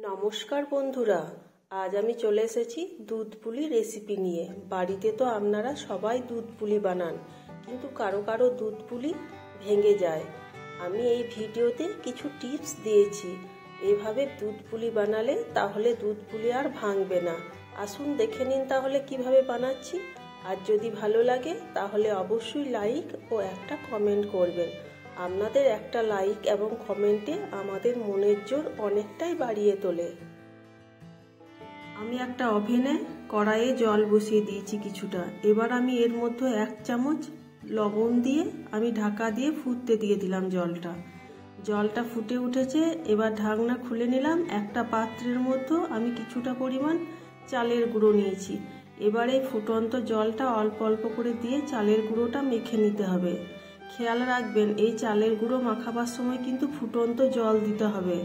নমস্কার বন্ধুরা, আজ আমি চলে এসেছি দুধ পুলি রেসিপি নিয়ে। বাড়িতে তো আপনারা সবাই দুধ পুলি বানান, কিন্তু কারো কারো দুধ পুলি ভেঙে যায়। আমি এই ভিডিওতে কিছু টিপস দিয়েছি, এভাবে দুধ পুলি বানালে তাহলে দুধ পুলি আর ভাঙবে না। আসুন দেখে নিন তাহলে কিভাবে বানাচ্ছি। আর যদি ভালো লাগে তাহলে অবশ্যই লাইক ও একটা কমেন্ট করবেন। আপনাদের একটা লাইক এবং কমেন্টে আমাদের মনের জোর অনেকটাই বাড়িয়ে তোলে। আমি একটা ওভেনে কড়াইয়ে জল বসিয়ে দিয়েছি কিছুটা। এবার আমি এর মধ্যে 1 চামচ লবণ দিয়ে আমি ঢাকা দিয়ে ফুটতে দিয়ে দিলাম জলটা ফুটে উঠেছে। এবার ঢাকনা খুলে নিলাম। একটা পাত্রের মধ্যে আমি কিছুটা পরিমাণ চালের গুঁড়ো নিয়েছি। এবার এই ফুটন্ত জলটা অল্প অল্প করে দিয়ে চালের গুঁড়োটা মেখে নিতে হবে। খেয়াল রাখবেন, এই চালের গুঁড়ো মাখাবার সময় কিন্তু ফুটন্ত জল দিতে হবে।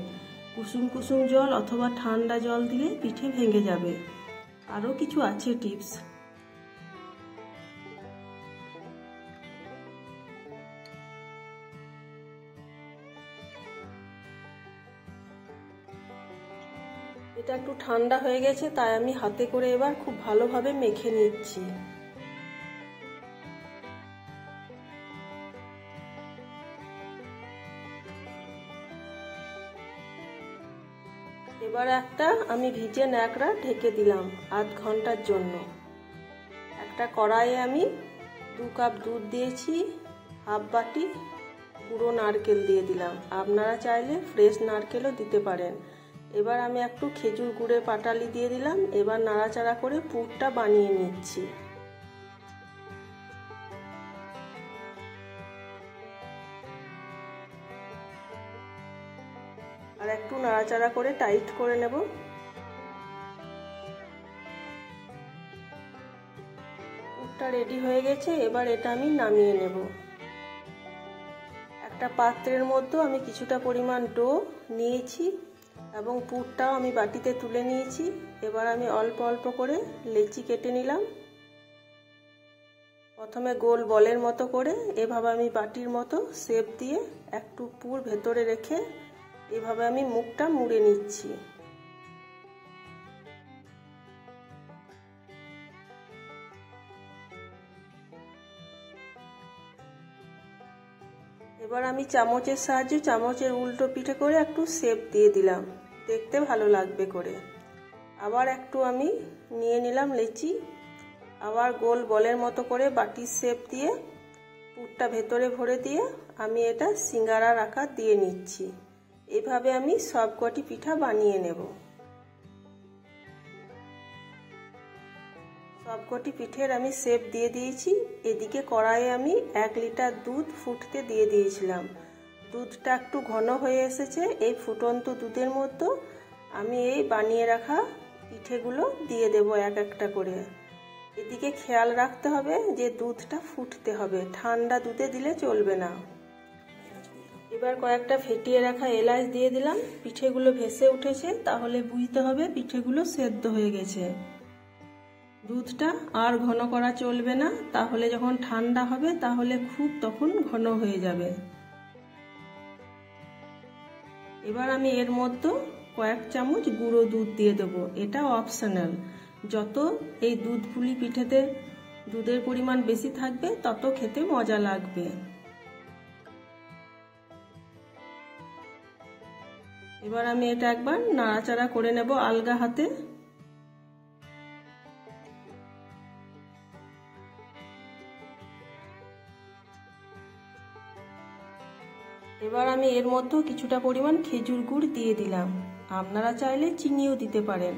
কুসুম কুসুম জল অথবা ঠান্ডা জল দিলে পিঠে ভেঙে যাবে। আরও কিছু আছে টিপস। এটা একটু ঠান্ডা হয়ে গেছে, তাই আমি হাতে করে এবার খুব ভালোভাবে মেখে নিচ্ছি। এবার একটা আমি ভিজে ন্যাকড়া ঢেকে দিলাম আধ ঘন্টার জন্য। একটা কড়াইয়ে আমি 2 কাপ দুধ দিয়েছি, হাফ বাটি গুঁড়ো নারকেল দিয়ে দিলাম। আপনারা চাইলে ফ্রেশ নারকেলও দিতে পারেন। এবার আমি একটু খেজুর গুড়ের পাটালি দিয়ে দিলাম। এবার নাড়াচাড়া করে পুরটা বানিয়ে নিচ্ছি। আর একটু নাড়াচাড়া করে টাইট করে নেব। পুরটা রেডি হয়ে গেছে। এবার এটা আমি নামিয়ে নেব। একটা পাত্রের মধ্যে আমি কিছুটা পরিমাণ ডো নিয়েছি এবং পুরটাও আমি বাটিতে তুলে নিয়েছি। এবার আমি অল্প অল্প করে লেচি কেটে নিলাম। প্রথমে গোল বলের মতো করে এভাবে আমি বাটির মতো শেপ দিয়ে একটু পুর ভেতরে রেখে এভাবে আমি মুখটা মুড়ে নিচ্ছি। এবার আমি চামচের সাহায্যে চামচের উল্টো পিঠে করে একটু শেপ দিয়ে দিলাম, দেখতে ভালো লাগবে করে। আবার একটু আমি নিয়ে নিলাম লেচি, আবার গোল বলের মতো করে বাটির শেপ দিয়ে পুরটা ভেতরে ভরে দিয়ে আমি এটা সিঙ্গারার আকার দিয়ে নিচ্ছি। এভাবে আমি সবকটি পিঠা বানিয়ে নেব। সবকটি পিঠের আমি শেপ দিয়ে দিয়েছি। এদিকে কড়াইয়ে আমি 1 লিটার দুধ ফুটতে দিয়ে দিয়েছিলাম। দুধটা একটু ঘন হয়ে এসেছে। এই ফুটন্ত দুধের মধ্যে আমি এই বানিয়ে রাখা পিঠেগুলো দিয়ে দেব এক একটা করে। এদিকে খেয়াল রাখতে হবে যে দুধটা ফুটতে হবে, ঠান্ডা দুধে দিলে চলবে না। এবার কয়েকটা ফেটিয়ে রাখা এলাচ দিয়ে দিলাম। পিঠেগুলো ভেসে উঠেছে, তাহলে বুঝতে হবে পিঠেগুলো সেদ্ধ হয়ে গেছে। দুধটা আর ঘন করা চলবে না, তাহলে যখন ঠান্ডা হবে তাহলে খুব তখন ঘন হয়ে যাবে। এবার আমি এর মধ্যে কয়েক চামচ গুঁড়ো দুধ দিয়ে দেবো। এটা অপশনাল। যত এই দুধ পুলি পিঠেতে দুধের পরিমাণ বেশি থাকবে তত খেতে মজা লাগবে। এবার আমি এটা একবার নাড়াচাড়া করে নেব আলগা হাতে। এবার আমি এর মধ্যে কিছুটা পরিমাণ খেজুর গুড় দিয়ে দিলাম। আপনারা চাইলে চিনিও দিতে পারেন।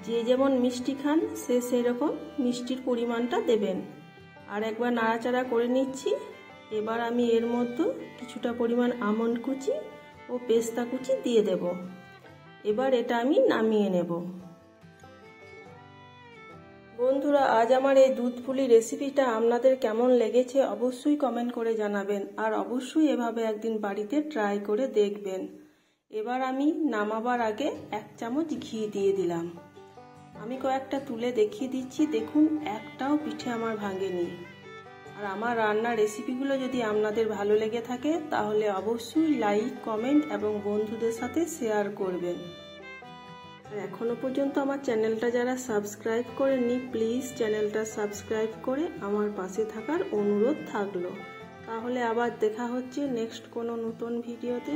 যে যেমন মিষ্টি খান সে সেরকম মিষ্টির পরিমাণটা দেবেন। আর একবার নাড়াচাড়া করে নিচ্ছি। এবার আমি এর মধ্যে কিছুটা পরিমাণ আমন্ড কুচি ও পেস্তা কুচি দিয়ে দেব। এবার এটা আমি নামিয়ে নেব। বন্ধুরা, আজ আমার এই দুধ পুলি রেসিপিটা আপনাদের কেমন লেগেছে অবশ্যই কমেন্ট করে জানাবেন। আর অবশ্যই এভাবে একদিন বাড়িতে ট্রাই করে দেখবেন। এবার আমি নামাবার আগে 1 চামচ ঘি দিয়ে দিলাম। আমি কয়েকটা তুলে দেখিয়ে দিচ্ছি, দেখুন একটাও পিঠে আমার ভাঙেনি। আর আমার রান্নার রেসিপিগুলো যদি আপনাদের ভালো লেগে থাকে তাহলে অবশ্যই লাইক, কমেন্ট এবং বন্ধুদের সাথে শেয়ার করবেন। এখনো পর্যন্ত আমার চ্যানেলটা যারা সাবস্ক্রাইব করেননি, প্লিজ চ্যানেলটা সাবস্ক্রাইব করে আমার পাশে থাকার অনুরোধ থাকলো। তাহলে আবার দেখা হচ্ছে নেক্সট কোনো নতুন ভিডিওতে।